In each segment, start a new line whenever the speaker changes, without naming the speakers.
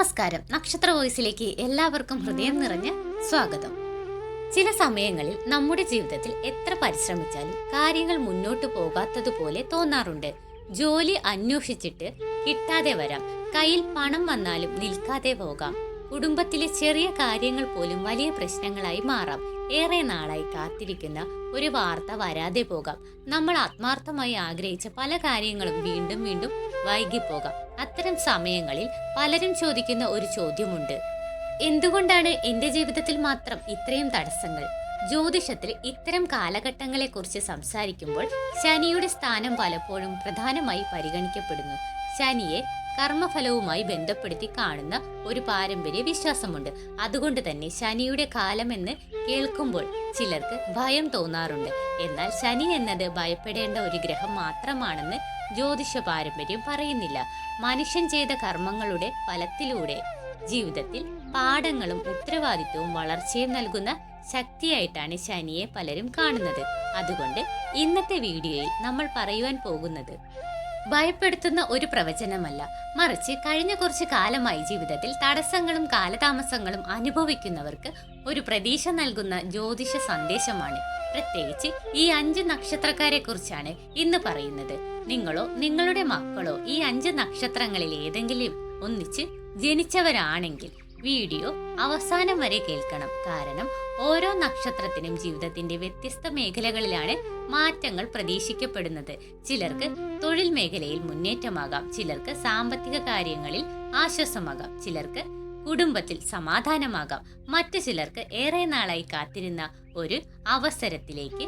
നമസ്കാരം. നക്ഷത്ര വോയിസിലേക്ക് എല്ലാവർക്കും ഹൃദയം നിറഞ്ഞ സ്വാഗതം. ചില സമയങ്ങളിൽ നമ്മുടെ ജീവിതത്തിൽ എത്ര പരിശ്രമിച്ചാലും കാര്യങ്ങൾ മുന്നോട്ട് പോകാത്തതുപോലെ തോന്നാറുണ്ട്. ജോലി അന്വേഷിച്ചിട്ട് കിട്ടാതെ വരാം, കയ്യിൽ പണം വന്നാലും നിൽക്കാതെ പോകാം, കുടുംബത്തിലെ ചെറിയ കാര്യങ്ങൾ പോലും വലിയ പ്രശ്നങ്ങളായി മാറാം. ഏറെ നാളായി കാത്തിരിക്കുന്ന ഒരു വാർത്ത വരാതെ പോകാം. നമ്മൾ ആത്മാർത്ഥമായി ആഗ്രഹിച്ച പല കാര്യങ്ങളും വീണ്ടും വീണ്ടും വൈകിപ്പോകാം. അത്തരം സമയങ്ങളിൽ പലരും ചോദിക്കുന്ന ഒരു ചോദ്യമുണ്ട്: എന്തുകൊണ്ടാണ് എൻ്റെ ജീവിതത്തിൽ മാത്രം ഇത്രയും തടസ്സങ്ങൾ? ജ്യോതിഷത്തിൽ ഇത്തരം കാലഘട്ടങ്ങളെ കുറിച്ച് സംസാരിക്കുമ്പോൾ ശനിയുടെ സ്ഥാനം പലപ്പോഴും പ്രധാനമായി പരിഗണിക്കപ്പെടുന്നു. ശനിയെ കർമ്മഫലവുമായി ബന്ധപ്പെടുത്തി കാണുന്ന ഒരു പാരമ്പര്യ വിശ്വാസമുണ്ട്. അതുകൊണ്ട് തന്നെ ശനിയുടെ കാലമെന്ന് കേൾക്കുമ്പോൾ ചിലർക്ക് ഭയം തോന്നാറുണ്ട്. എന്നാൽ ശനി എന്നത് ഭയപ്പെടേണ്ട ഒരു ഗ്രഹം മാത്രമാണെന്ന് ജ്യോതിഷ പാരമ്പര്യം പറയുന്നില്ല. മനുഷ്യൻ ചെയ്ത കർമ്മങ്ങളുടെ ഫലത്തിലൂടെ ജീവിതത്തിൽ പാഠങ്ങളും ഉത്തരവാദിത്വവും വളർച്ചയും നൽകുന്ന ശക്തിയായിട്ടാണ് ശനിയെ പലരും കാണുന്നത്. അതുകൊണ്ട് ഇന്നത്തെ വീഡിയോയിൽ നമ്മൾ പറയുവാൻ പോകുന്നത് ഭയപ്പെടുത്തുന്ന ഒരു പ്രവചനമല്ല, മറിച്ച് കഴിഞ്ഞ കുറച്ച് കാലമായി ജീവിതത്തിൽ തടസ്സങ്ങളും കാലതാമസങ്ങളും അനുഭവിക്കുന്നവർക്ക് ഒരു പ്രതീക്ഷ നൽകുന്ന ജ്യോതിഷ സന്ദേശമാണ്. പ്രത്യേകിച്ച് ഈ 5 നക്ഷത്രക്കാരെ കുറിച്ചാണ് ഇന്ന് പറയുന്നത്. നിങ്ങളോ നിങ്ങളുടെ മക്കളോ ഈ 5 നക്ഷത്രങ്ങളിൽ ഏതെങ്കിലും ഒന്നിച്ച് ജനിച്ചവരാണെങ്കിൽ വീഡിയോ അവസാനം വരെ കേൾക്കണം. കാരണം ഓരോ നക്ഷത്രത്തിനും ജീവിതത്തിന്റെ വ്യത്യസ്ത മേഖലകളിലാണ് മാറ്റങ്ങൾ പ്രതീക്ഷിക്കപ്പെടുന്നത്. ചിലർക്ക് തൊഴിൽ മേഖലയിൽ മുന്നേറ്റമാകാം, ചിലർക്ക് സാമ്പത്തിക കാര്യങ്ങളിൽ ആശ്വാസമാകാം, ചിലർക്ക് കുടുംബത്തിൽ സമാധാനമാകാം, മറ്റു ചിലർക്ക് ഏറെ നാളായി കാത്തിരുന്ന ഒരു അവസരത്തിലേക്ക്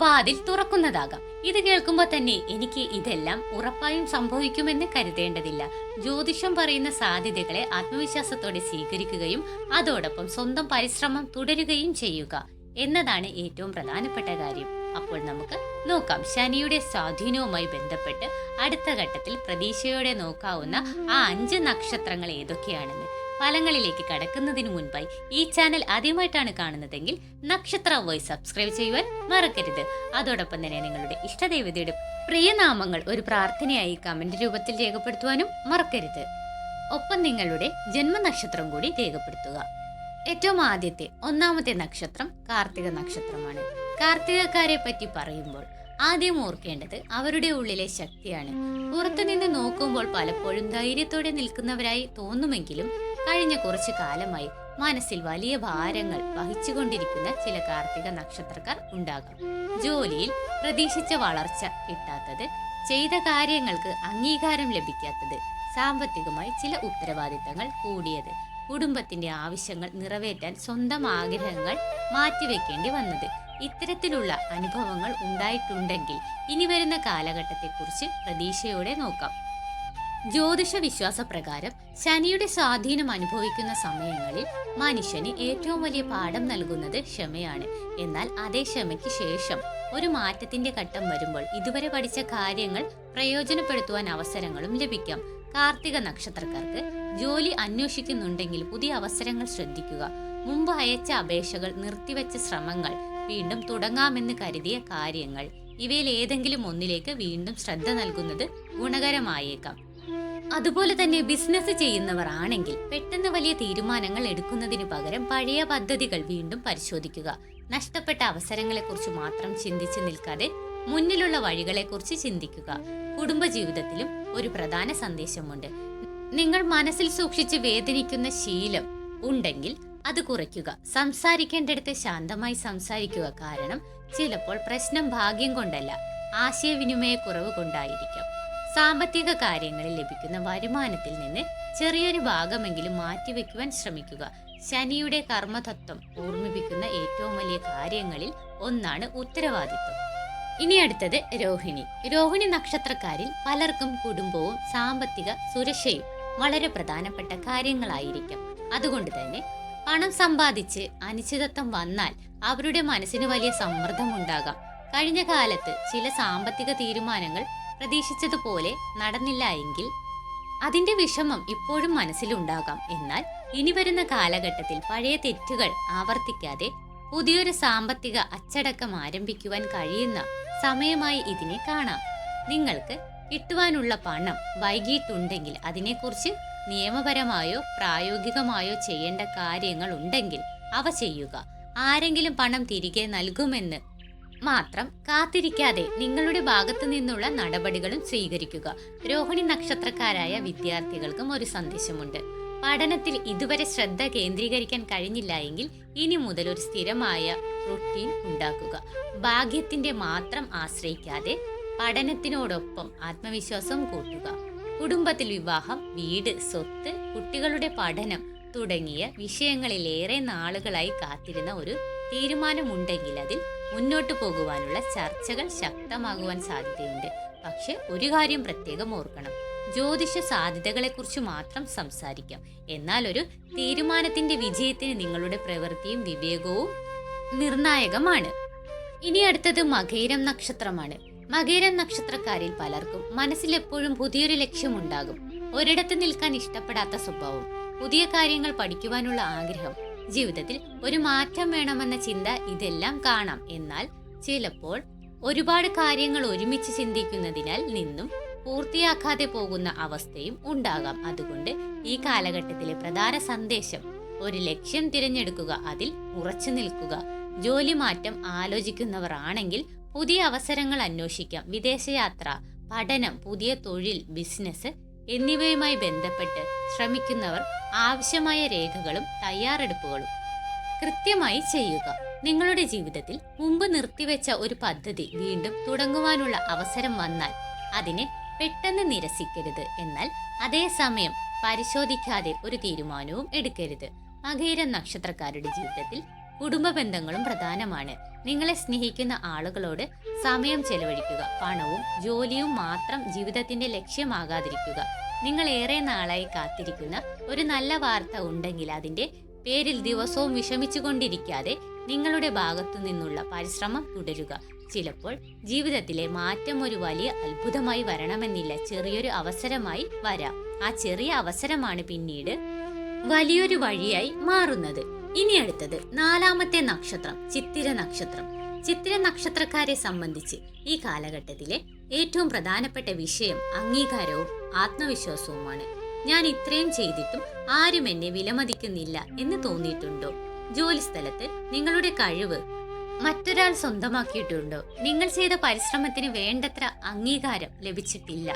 വാതിൽ തുറക്കുന്നതാകാം. ഇത് കേൾക്കുമ്പോൾ തന്നെ എനിക്ക് ഇതെല്ലാം ഉറപ്പായും സംഭവിക്കുമെന്ന് കരുതേണ്ടതില്ല. ജ്യോതിഷം പറയുന്ന സാധ്യതകളെ ആത്മവിശ്വാസത്തോടെ സ്വീകരിക്കുകയും അതോടൊപ്പം സ്വന്തം പരിശ്രമം തുടരുകയും ചെയ്യുക എന്നതാണ് ഏറ്റവും പ്രധാനപ്പെട്ട കാര്യം. അപ്പോൾ നമുക്ക് നോക്കാം ശനിയുടെ സ്വാധീനവുമായി ബന്ധപ്പെട്ട് അടുത്ത ഘട്ടത്തിൽ പ്രതീക്ഷയോടെ നോക്കാവുന്ന ആ 5 നക്ഷത്രങ്ങൾ ഏതൊക്കെയാണെന്ന്. ഫലങ്ങളിലേക്ക് കടക്കുന്നതിന് മുൻപായി ഈ ചാനൽ ആദ്യമായിട്ടാണ് കാണുന്നതെങ്കിൽ നക്ഷത്ര വോയിസ് സബ്സ്ക്രൈബ് ചെയ്യുവാൻ മറക്കരുത്. അതോടൊപ്പം തന്നെ നിങ്ങളുടെ ഇഷ്ടദൈവതയുടെ പ്രിയനാമങ്ങൾ ഒരു പ്രാർത്ഥനയായി കമന്റ് രൂപത്തിൽ രേഖപ്പെടുത്തുവാനും മറക്കരുത്. ഒപ്പം നിങ്ങളുടെ ജന്മനക്ഷത്രം കൂടി രേഖപ്പെടുത്തുക. ഏറ്റവും ആദ്യത്തെ 1ാമത്തെ നക്ഷത്രം കാർത്തിക നക്ഷത്രമാണ്. കാർത്തികക്കാരെ പറ്റി പറയുമ്പോൾ ആദ്യം ഓർക്കേണ്ടത് അവരുടെ ഉള്ളിലെ ശക്തിയാണ്. പുറത്തുനിന്ന് നോക്കുമ്പോൾ പലപ്പോഴും ധൈര്യത്തോടെ നിൽക്കുന്നവരായി തോന്നുമെങ്കിലും കഴിഞ്ഞ കുറച്ചു കാലമായി മനസ്സിൽ വലിയ ഭാരങ്ങൾ വഹിച്ചുകൊണ്ടിരിക്കുന്ന ചില കാർത്തിക നക്ഷത്രക്കാർ ഉണ്ടാകാം. ജോലിയിൽ പ്രതീക്ഷിച്ച വളർച്ച കിട്ടാത്തത്, ചെയ്ത കാര്യങ്ങൾക്ക് അംഗീകാരം ലഭിക്കാത്തത്, സാമ്പത്തികമായി ചില ഉത്തരവാദിത്തങ്ങൾ കൂടിയത്, കുടുംബത്തിന്റെ ആവശ്യങ്ങൾ നിറവേറ്റാൻ സ്വന്തം ആഗ്രഹങ്ങൾ മാറ്റിവെക്കേണ്ടി വന്നത്. ഇത്തരത്തിലുള്ള അനുഭവങ്ങൾ ഉണ്ടായിട്ടുണ്ടെങ്കിൽ ഇനി വരുന്ന കാലഘട്ടത്തെക്കുറിച്ച് പ്രതീക്ഷയോടെ നോക്കാം. ജ്യോതിഷ വിശ്വാസപ്രകാരം ശനിയുടെ സ്വാധീനം അനുഭവിക്കുന്ന സമയങ്ങളിൽ മനുഷ്യന് ഏറ്റവും വലിയ പാഠം നൽകുന്നത് ക്ഷമയാണ്. എന്നാൽ അതേ ക്ഷമയ്ക്ക് ശേഷം ഒരു മാറ്റത്തിന്റെ ഘട്ടം വരുമ്പോൾ ഇതുവരെ പഠിച്ച കാര്യങ്ങൾ പ്രയോജനപ്പെടുത്തുവാൻ അവസരങ്ങളും ലഭിക്കാം. കാർത്തിക നക്ഷത്രക്കാർക്ക് ജോലി അന്വേഷിക്കുന്നുണ്ടെങ്കിൽ പുതിയ അവസരങ്ങൾ ശ്രദ്ധിക്കുക. മുമ്പ് അയച്ച അപേക്ഷകൾ, നിർത്തിവെച്ച ശ്രമങ്ങൾ, വീണ്ടും തുടങ്ങാമെന്ന് കരുതിയ കാര്യങ്ങൾ, ഇവയിൽ ഏതെങ്കിലും ഒന്നിലേക്ക് വീണ്ടും ശ്രദ്ധ നൽകുന്നത് ഗുണകരമായേക്കാം. അതുപോലെ തന്നെ ബിസിനസ് ചെയ്യുന്നവർ ആണെങ്കിൽ പെട്ടെന്ന് വലിയ തീരുമാനങ്ങൾ എടുക്കുന്നതിന് പകരം പഴയ പദ്ധതികൾ വീണ്ടും പരിശോധിക്കുക. നഷ്ടപ്പെട്ട അവസരങ്ങളെക്കുറിച്ച് മാത്രം ചിന്തിച്ചു നിൽക്കാതെ മുന്നിലുള്ള വഴികളെക്കുറിച്ച് ചിന്തിക്കുക. കുടുംബജീവിതത്തിലും ഒരു പ്രധാന സന്ദേശമുണ്ട്. നിങ്ങൾ മനസ്സിൽ സൂക്ഷിച്ച് വേദനിക്കുന്ന ശീലം ഉണ്ടെങ്കിൽ അത് കുറയ്ക്കുക. സംസാരിക്കേണ്ടിടത്ത് ശാന്തമായി സംസാരിക്കുക. കാരണം ചിലപ്പോൾ പ്രശ്നം ഭാഗ്യം കൊണ്ടല്ല, ആശയവിനിമയ കുറവ് കൊണ്ടായിരിക്കാം. സാമ്പത്തിക കാര്യങ്ങളിൽ ലഭിക്കുന്ന വരുമാനത്തിൽ നിന്ന് ചെറിയൊരു ഭാഗമെങ്കിലും മാറ്റിവെക്കുവാൻ ശ്രമിക്കുക. ശനിയുടെ കർമ്മതത്വം ഓർമ്മിപ്പിക്കുന്ന ഏറ്റവും വലിയ കാര്യങ്ങളിൽ ഒന്നാണ് ഉത്തരവാദിത്വം. ഇനി അടുത്തത് രോഹിണി. രോഹിണി നക്ഷത്രക്കാരിൽ പലർക്കും കുടുംബവും സാമ്പത്തിക സുരക്ഷയും വളരെ പ്രധാനപ്പെട്ട കാര്യങ്ങളായിരിക്കാം. അതുകൊണ്ട് തന്നെ പണം സമ്പാദിച്ച് അനിശ്ചിതത്വം വന്നാൽ അവരുടെ മനസ്സിന് വലിയ സമ്മർദ്ദമുണ്ടാകാം. കഴിഞ്ഞ കാലത്ത് ചില സാമ്പത്തിക തീരുമാനങ്ങൾ പ്രതീക്ഷിച്ചതുപോലെ നടന്നില്ല എങ്കിൽ അതിന്റെ വിഷമം ഇപ്പോഴും മനസ്സിലുണ്ടാകാം. എന്നാൽ ഇനി വരുന്ന കാലഘട്ടത്തിൽ പഴയ തെറ്റുകൾ ആവർത്തിക്കാതെ പുതിയൊരു സാമ്പത്തിക അച്ചടക്കം ആരംഭിക്കുവാൻ കഴിയുന്ന സമയമായി ഇതിനെ കാണാം. നിങ്ങൾക്ക് കിട്ടുവാനുള്ള പണം വൈകിട്ടുണ്ടെങ്കിൽ അതിനെക്കുറിച്ച് നിയമപരമായോ പ്രായോഗികമായോ ചെയ്യേണ്ട കാര്യങ്ങൾ ഉണ്ടെങ്കിൽ അവ ചെയ്യുക. ആരെങ്കിലും പണം തിരികെ നൽകുമെന്ന് മാത്രം കാത്തിരിക്കാതെ നിങ്ങളുടെ ഭാഗത്തു നിന്നുള്ള നടപടികളും സ്വീകരിക്കുക. രോഹിണി നക്ഷത്രക്കാരായ വിദ്യാർത്ഥികൾക്കും ഒരു സന്ദേശമുണ്ട്. പഠനത്തിൽ ഇതുവരെ ശ്രദ്ധ കേന്ദ്രീകരിക്കാൻ കഴിഞ്ഞില്ല എങ്കിൽ ഇനി മുതൽ ഒരു സ്ഥിരമായ റുട്ടീൻ ഉണ്ടാക്കുക. ഭാഗ്യത്തിന്റെ മാത്രം ആശ്രയിക്കാതെ പഠനത്തിനോടൊപ്പം ആത്മവിശ്വാസം കൂട്ടുക. കുടുംബത്തിൽ വിവാഹം, വീട്, സ്വത്ത്, കുട്ടികളുടെ പഠനം തുടങ്ങിയ വിഷയങ്ങളിലേറെ നാളുകളായി കാത്തിരുന്ന ഒരു തീരുമാനമുണ്ടെങ്കിൽ അതിൽ മുന്നോട്ടു പോകുവാനുള്ള ചർച്ചകൾ ശക്തമാകുവാൻ സാധ്യതയുണ്ട്. പക്ഷെ ഒരു കാര്യം പ്രത്യേകം ഓർക്കണം, ജ്യോതിഷ സാധ്യതകളെക്കുറിച്ച് മാത്രം സംസാരിക്കാം. എന്നാൽ ഒരു തീരുമാനത്തിന്റെ വിജയത്തിന് നിങ്ങളുടെ പ്രവൃത്തിയും വിവേകവും നിർണായകമാണ്. ഇനി അടുത്തത് മകയിരം നക്ഷത്രമാണ്. മകയിരം നക്ഷത്രക്കാരിൽ പലർക്കും മനസ്സിൽ എപ്പോഴും പുതിയൊരു ലക്ഷ്യമുണ്ടാകും. ഒരിടത്ത് നിൽക്കാൻ ഇഷ്ടപ്പെടാത്ത സ്വഭാവം, പുതിയ കാര്യങ്ങൾ പഠിക്കുവാനുള്ള ആഗ്രഹം, ജീവിതത്തിൽ ഒരു മാറ്റം വേണമെന്ന ചിന്ത, ഇതെല്ലാം കാണാം. എന്നാൽ ചിലപ്പോൾ ഒരുപാട് കാര്യങ്ങൾ ഒരുമിച്ച് ചിന്തിക്കുന്നതിനാൽ നിന്നും പൂർത്തിയാക്കാതെ പോകുന്ന അവസ്ഥയും ഉണ്ടാകാം. അതുകൊണ്ട് ഈ കാലഘട്ടത്തിലെ പ്രധാന സന്ദേശം, ഒരു ലക്ഷ്യം തിരഞ്ഞെടുക്കുക, അതിൽ ഉറച്ചു നിൽക്കുക. ജോലി മാറ്റം ആലോചിക്കുന്നവർ ആണെങ്കിൽ പുതിയ അവസരങ്ങൾ അന്വേഷിക്കാം. വിദേശയാത്ര, പഠനം, പുതിയ തൊഴിൽ, ബിസിനസ് എന്നിവയുമായി ബന്ധപ്പെട്ട് ശ്രമിക്കുന്നവർ ആവശ്യമായ രേഖകളും തയ്യാറെടുപ്പുകളും കൃത്യമായി ചെയ്യുക. നിങ്ങളുടെ ജീവിതത്തിൽ മുമ്പ് നിർത്തിവെച്ച ഒരു പദ്ധതി വീണ്ടും തുടങ്ങുവാനുള്ള അവസരം വന്നാൽ അതിനെ പെട്ടെന്ന് നിരസിക്കരുത്. എന്നാൽ അതേസമയം പരിശോധിക്കാതെ ഒരു തീരുമാനവും എടുക്കരുത്. മകയിരം നക്ഷത്രക്കാരുടെ ജീവിതത്തിൽ കുടുംബ ബന്ധങ്ങളും പ്രധാനമാണ്. നിങ്ങളെ സ്നേഹിക്കുന്ന ആളുകളോട് സമയം ചെലവഴിക്കുക. പണവും ജോലിയും മാത്രം ജീവിതത്തിന്റെ ലക്ഷ്യമാകാതിരിക്കുക. നിങ്ങൾ ഏറെ നാളായി കാത്തിരിക്കുന്ന ഒരു നല്ല വാർത്ത ഉണ്ടെങ്കിൽ അതിന്റെ പേരിൽ ദിവസവും വിഷമിച്ചുകൊണ്ടിരിക്കാതെ നിങ്ങളുടെ ഭാഗത്തു നിന്നുള്ള പരിശ്രമം തുടരുക. ചിലപ്പോൾ ജീവിതത്തിലെ മാറ്റം ഒരു വലിയ അത്ഭുതമായി വരണമെന്നില്ല, ചെറിയൊരു അവസരമായി വരാം. ആ ചെറിയ അവസരമാണ് പിന്നീട് വലിയൊരു വഴിയായി മാറുന്നത്. ഇനി അടുത്തത് 4ാമത്തെ നക്ഷത്രം, ചിത്തിര നക്ഷത്രം. ചിത്തിര നക്ഷത്രക്കാരെ സംബന്ധിച്ച് ഈ കാലഘട്ടത്തിലെ ഏറ്റവും പ്രധാനപ്പെട്ട വിഷയം അംഗീകാരവും ആത്മവിശ്വാസവുമാണ്. ഞാൻ ഇത്രയും ചെയ്തിട്ടും ആരും എന്നെ വിലമതിക്കുന്നില്ല എന്ന് തോന്നിയിട്ടുണ്ടോ? ജോലിസ്ഥലത്ത് നിങ്ങളുടെ കഴിവ് മറ്റൊരാൾ സ്വന്തമാക്കിയിട്ടുണ്ടോ? നിങ്ങൾ ചെയ്ത പരിശ്രമത്തിന് വേണ്ടത്ര അംഗീകാരം ലഭിച്ചിട്ടില്ല.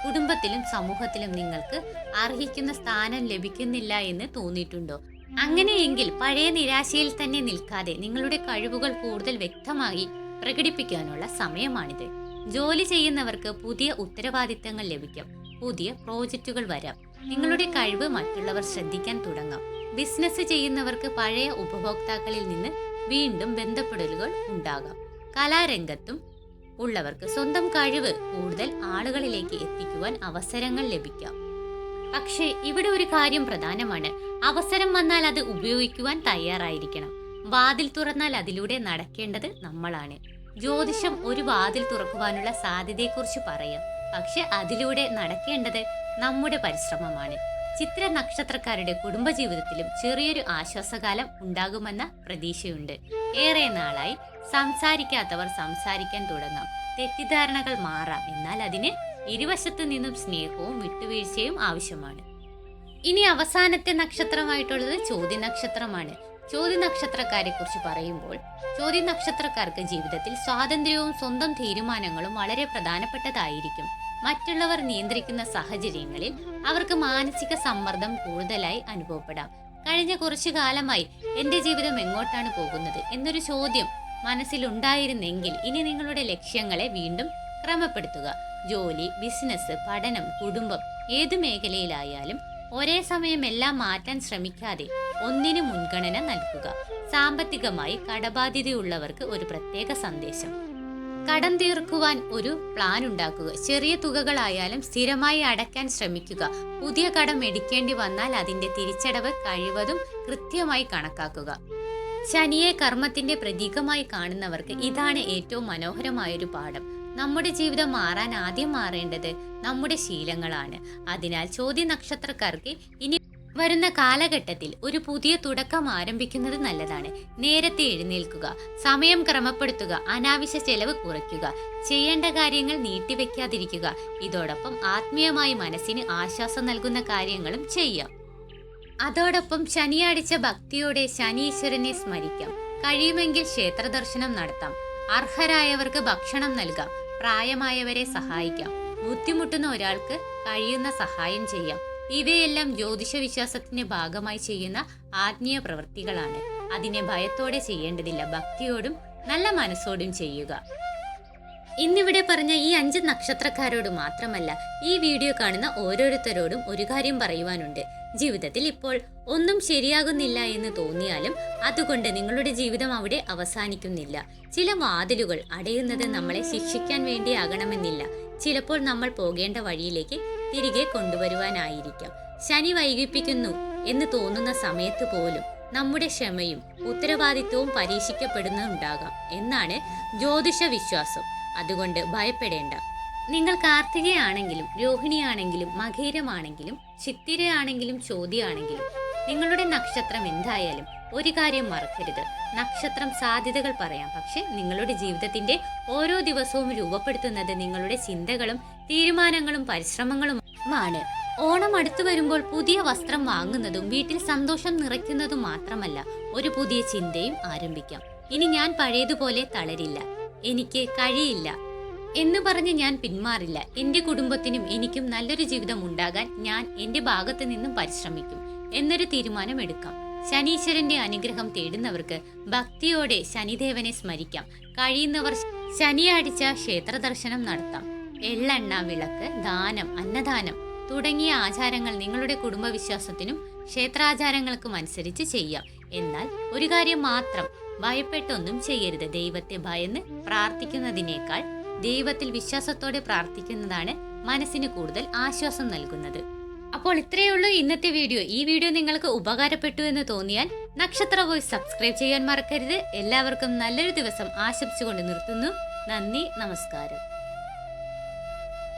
കുടുംബത്തിലും സമൂഹത്തിലും നിങ്ങൾക്ക് അർഹിക്കുന്ന സ്ഥാനം ലഭിക്കുന്നില്ല എന്ന് തോന്നിയിട്ടുണ്ടോ? അങ്ങനെയെങ്കിൽ പഴയ നിരാശയിൽ തന്നെ നിൽക്കാതെ നിങ്ങളുടെ കഴിവുകൾ കൂടുതൽ വ്യക്തമായി പ്രകടിപ്പിക്കാനുള്ള സമയമാണിത്. ജോലി ചെയ്യുന്നവർക്ക് പുതിയ ഉത്തരവാദിത്തങ്ങൾ ലഭിക്കാം, പുതിയ പ്രോജക്റ്റുകൾ വരാം, നിങ്ങളുടെ കഴിവ് മറ്റുള്ളവർ ശ്രദ്ധിക്കാൻ തുടങ്ങാം. ബിസിനസ് ചെയ്യുന്നവർക്ക് പഴയ ഉപഭോക്താക്കളിൽ നിന്ന് വീണ്ടും ബന്ധപ്പെടലുകൾ ഉണ്ടാകാം. കലാരംഗത്തും ഉള്ളവർക്ക് സ്വന്തം കഴിവ് കൂടുതൽ ആളുകളിലേക്ക് എത്തിക്കുവാൻ അവസരങ്ങൾ ലഭിക്കാം. പക്ഷേ ഇവിടെ ഒരു കാര്യം പ്രധാനമാണ്, അവസരം വന്നാൽ അത് ഉപയോഗിക്കുവാൻ തയ്യാറായിരിക്കണം. വാതിൽ തുറന്നാൽ അതിലൂടെ നടക്കേണ്ടത് നമ്മളാണ്. ജ്യോതിഷം ഒരു വാതിൽ തുറക്കുവാനുള്ള സാധ്യതയെക്കുറിച്ച് പറയാം, പക്ഷെ അതിലൂടെ നടക്കേണ്ടത് നമ്മുടെ പരിശ്രമമാണ്. ചിത്ര നക്ഷത്രക്കാരുടെ കുടുംബജീവിതത്തിലും ചെറിയൊരു ആശ്വാസകാലം ഉണ്ടാകുമെന്ന പ്രതീക്ഷയുണ്ട്. ഏറെ നാളായി സംസാരിക്കാത്തവർ സംസാരിക്കാൻ തുടങ്ങാം, തെറ്റിദ്ധാരണകൾ മാറാം. എന്നാൽ അതിന് ഇരുവശത്തു നിന്നും സ്നേഹവും വിട്ടുവീഴ്ചയും ആവശ്യമാണ്. ഇനി അവസാനത്തെ നക്ഷത്രമായിട്ടുള്ളത് ചോതി നക്ഷത്രമാണ്. ചോതി നക്ഷത്രക്കാരെ കുറിച്ച് പറയുമ്പോൾ ചോതി നക്ഷത്രക്കാർക്ക് ജീവിതത്തിൽ സ്വാതന്ത്ര്യവും സ്വന്തം തീരുമാനങ്ങളും വളരെ പ്രധാനപ്പെട്ടതായിരിക്കും. മറ്റുള്ളവർ നിയന്ത്രിക്കുന്ന സാഹചര്യങ്ങളിൽ അവർക്ക് മാനസിക സമ്മർദ്ദം കൂടുതലായി അനുഭവപ്പെടാം. കഴിഞ്ഞ കുറച്ചു കാലമായി എന്റെ ജീവിതം എങ്ങോട്ടാണ് പോകുന്നത് എന്നൊരു ചോദ്യം മനസ്സിലുണ്ടായിരുന്നെങ്കിൽ ഇനി നിങ്ങളുടെ ലക്ഷ്യങ്ങളെ വീണ്ടും ക്രമപ്പെടുത്തുക. ജോലി, ബിസിനസ്, പഠനം, കുടുംബം, ഏതു മേഖലയിലായാലും ഒരേ സമയം എല്ലാം മാറ്റാൻ ശ്രമിക്കാതെ ഒന്നിന് മുൻഗണന നൽകുക. സാമ്പത്തികമായി കടബാധ്യതയുള്ളവർക്ക് ഒരു പ്രത്യേക സന്ദേശം, കടം തീർക്കുവാൻ ഒരു പ്ലാൻ ഉണ്ടാക്കുക. ചെറിയ തുകകളായാലും സ്ഥിരമായി അടയ്ക്കാൻ ശ്രമിക്കുക. പുതിയ കടം എടുക്കേണ്ടി വന്നാൽ അതിന്റെ തിരിച്ചടവ് കഴിവതും കൃത്യമായി കണക്കാക്കുക. ശനിയെ കർമ്മത്തിന്റെ പ്രതീകമായി കാണുന്നവർക്ക് ഇതാണ് ഏറ്റവും മനോഹരമായൊരു പാഠം. നമ്മുടെ ജീവിതം മാറാൻ ആദ്യം മാറേണ്ടത് നമ്മുടെ ശീലങ്ങളാണ്. അതിനാൽ ചോദ്യ നക്ഷത്രക്കാർക്ക് ഇനി വരുന്ന കാലഘട്ടത്തിൽ ഒരു പുതിയ തുടക്കം ആരംഭിക്കുന്നത് നല്ലതാണ്. നേരത്തെ എഴുന്നേൽക്കുക, സമയം ക്രമപ്പെടുത്തുക, അനാവശ്യ ചെലവ് കുറയ്ക്കുക, ചെയ്യേണ്ട കാര്യങ്ങൾ നീട്ടിവെക്കാതിരിക്കുക. ഇതോടൊപ്പം ആത്മീയമായി മനസ്സിന് ആശ്വാസം നൽകുന്ന കാര്യങ്ങളും ചെയ്യാം. അതോടൊപ്പം ശനിയാഴ്ച ഭക്തിയോടെ ശനീശ്വരനെ സ്മരിക്കാം. കഴിയുമെങ്കിൽ ക്ഷേത്ര ദർശനം നടത്താം. അർഹരായവർക്ക് ഭക്ഷണം നൽകാം. പ്രായമായവരെ സഹായിക്കാം. ബുദ്ധിമുട്ടുന്ന ഒരാൾക്ക് കഴിയുന്ന സഹായം ചെയ്യാം. ഇവയെല്ലാം ജ്യോതിഷ വിശ്വാസത്തിന്റെ ഭാഗമായി ചെയ്യുന്ന ആത്മീയ പ്രവൃത്തികളാണ്. അതിനെ ഭയത്തോടെ ചെയ്യേണ്ടതില്ല, ഭക്തിയോടും നല്ല മനസ്സോടും ചെയ്യുക. ഇന്നിവിടെ പറഞ്ഞ ഈ 5 നക്ഷത്രക്കാരോട് മാത്രമല്ല, ഈ വീഡിയോ കാണുന്ന ഓരോരുത്തരോടും ഒരു കാര്യം പറയുവാനുണ്ട്. ജീവിതത്തിൽ ഇപ്പോൾ ഒന്നും ശരിയാകുന്നില്ല എന്ന് തോന്നിയാലും അതുകൊണ്ട് നിങ്ങളുടെ ജീവിതം അവിടെ അവസാനിക്കുന്നില്ല. ചില വാതിലുകൾ അടയുന്നത് നമ്മളെ ശിക്ഷിക്കാൻ വേണ്ടിയാകണമെന്നില്ല. ചിലപ്പോൾ നമ്മൾ പോകേണ്ട വഴിയിലേക്ക് തിരികെ കൊണ്ടുവരുവാനായിരിക്കാം. ശനി വൈകിപ്പിക്കുന്നു എന്ന് തോന്നുന്ന സമയത്ത് പോലും നമ്മുടെ ക്ഷമയും ഉത്തരവാദിത്വവും പരീക്ഷിക്കപ്പെടുന്നുണ്ടാകാം എന്നാണ് ജ്യോതിഷ വിശ്വാസം. അതുകൊണ്ട് ഭയപ്പെടേണ്ട. നിങ്ങൾ കാർത്തികയാണെങ്കിലും രോഹിണിയാണെങ്കിലും മകീരമാണെങ്കിലും ചിത്തിരയാണെങ്കിലും ചോതിയാണെങ്കിലും നിങ്ങളുടെ നക്ഷത്രം എന്തായാലും ഒരു കാര്യം മറക്കരുത്. നക്ഷത്രം സാധ്യതകൾ പറയാം, പക്ഷെ നിങ്ങളുടെ ജീവിതത്തിന്റെ ഓരോ ദിവസവും രൂപപ്പെടുത്തുന്നത് നിങ്ങളുടെ ചിന്തകളും തീരുമാനങ്ങളും പരിശ്രമങ്ങളുമാണ്. ഓണം അടുത്തു വരുമ്പോൾ പുതിയ വസ്ത്രം വാങ്ങുന്നതും വീട്ടിൽ സന്തോഷം നിറയ്ക്കുന്നതും മാത്രമല്ല, ഒരു പുതിയ ചിന്തയും ആരംഭിക്കാം. ഇനി ഞാൻ പഴയതുപോലെ തളരില്ല, എനിക്ക് കഴിയില്ല എന്ന് പറഞ്ഞ് ഞാൻ പിന്മാറില്ല. എന്റെ കുടുംബത്തിനും എനിക്കും നല്ലൊരു ജീവിതം ഉണ്ടാകാൻ ഞാൻ എന്റെ ഭാഗത്ത് നിന്നും പരിശ്രമിക്കും എന്നൊരു തീരുമാനം എടുക്കാം. ശനീശ്വരന്റെ അനുഗ്രഹം തേടുന്നവർക്ക് ഭക്തിയോടെ ശനിദേവനെ സ്മരിക്കാം. കഴിയുന്നവർ ശനിയാഴ്ച ക്ഷേത്ര ദർശനം നടത്താം. എള്ളെണ്ണ വിളക്ക്, ദാനം, അന്നദാനം തുടങ്ങിയ ആചാരങ്ങൾ നിങ്ങളുടെ കുടുംബവിശ്വാസത്തിനും ക്ഷേത്രാചാരങ്ങൾക്കും അനുസരിച്ച് ചെയ്യാം. എന്നാൽ ഒരു കാര്യം മാത്രം, ഭയപ്പെട്ടൊന്നും ചെയ്യരുത്. ദൈവത്തെ ഭയന്ന് പ്രാർത്ഥിക്കുന്നതിനേക്കാൾ ദൈവത്തിൽ വിശ്വാസത്തോടെ പ്രാർത്ഥിക്കുന്നതാണ് മനസ്സിന് കൂടുതൽ ആശ്വാസം നൽകുന്നത്. അപ്പോൾ ഇത്രയേ ഉള്ളൂ ഇന്നത്തെ വീഡിയോ. ഈ വീഡിയോ നിങ്ങൾക്ക് ഉപകാരപ്പെട്ടു എന്ന് തോന്നിയാൽ നക്ഷത്ര വോയ്സ് സബ്സ്ക്രൈബ് ചെയ്യാൻ മറക്കരുത്. എല്ലാവർക്കും നല്ലൊരു ദിവസം ആശംസിച്ചുകൊണ്ട് നിർത്തുന്നു. നന്ദി, നമസ്കാരം.